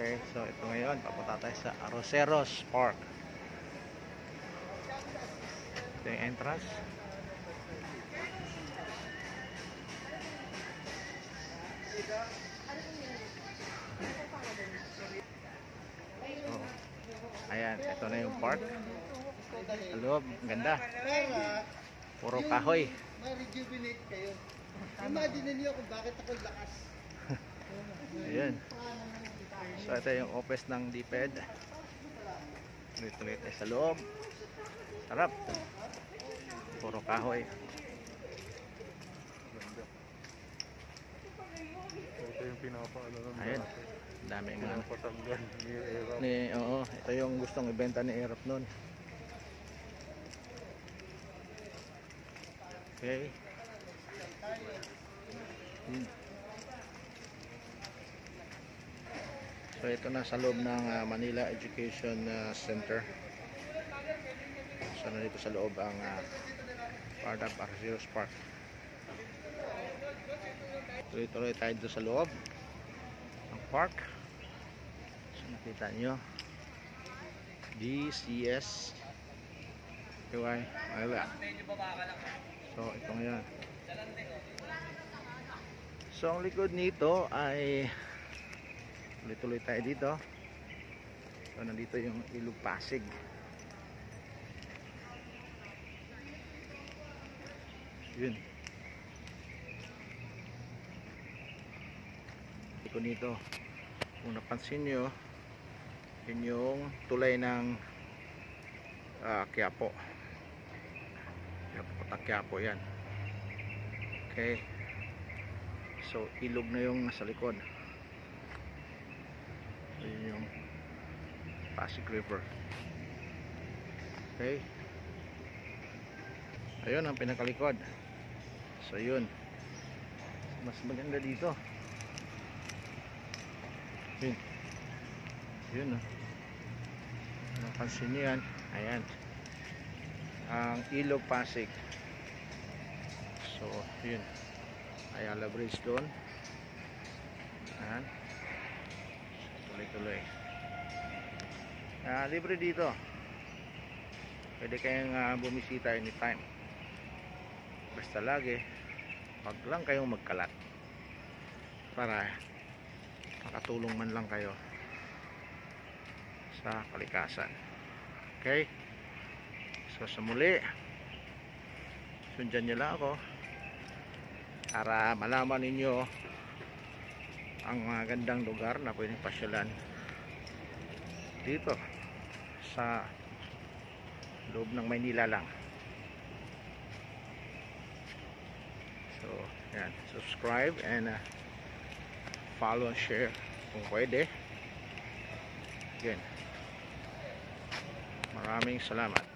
Okay, so ito ngayon, papunta tayo sa Arroceros Park. Ito yung entrance. So, ayan, ito na yung park. Sa loob, ganda. Puro kahoy. Ma-rejuvenate kayo. Imagine niyo kung bakit ako lakas. Ayan. So ito yung office ng DepEd. Tuloy-tuloy tayo sa loob. Sarap. Puro kahoy. Ito yung pinapaalala Ayan. Dami mga patanggal ni Erap. oo, ito yung gustong ibenta ni Erap nun. Okay. So ito na sa loob ng Manila Education Center. So nandito sa loob ang part of Arroceros Park. Tuloy-tuloy tayo doon sa loob ng park. So nakita nyo DCS QI Manila. So ito ngayon. So ang likod nito ay tuloy-tuloy tayo dito. So nandito yung Ilog Pasig. Yun. Iko nito. Kung napansin nyo, yun yung tulay ng Quiapo. Quiapo yan. Okay. So ilog na yung nasa likod. Yun yung Pasig River. Okay. Ayun ang pinakalikod. So yun. Mas maganda dito. Yun. Yun o. Napansin nyo yan. Ayan. Ang Ilog Pasig. So yun. Ayala Bridge doon. Ayan. Tuloy-tuloy. Libre dito. Pwede kayong bumisita anytime. Basta lagi wag lang kayong magkalat para makatulong man lang kayo sa kalikasan. Okay? So sa muli, sundan nyo lang ako para malaman ninyo ang mga gandang lugar na pwedeng pasyalan dito sa loob ng Maynila lang. So yan, subscribe and follow and share kung pwede. Again, maraming salamat.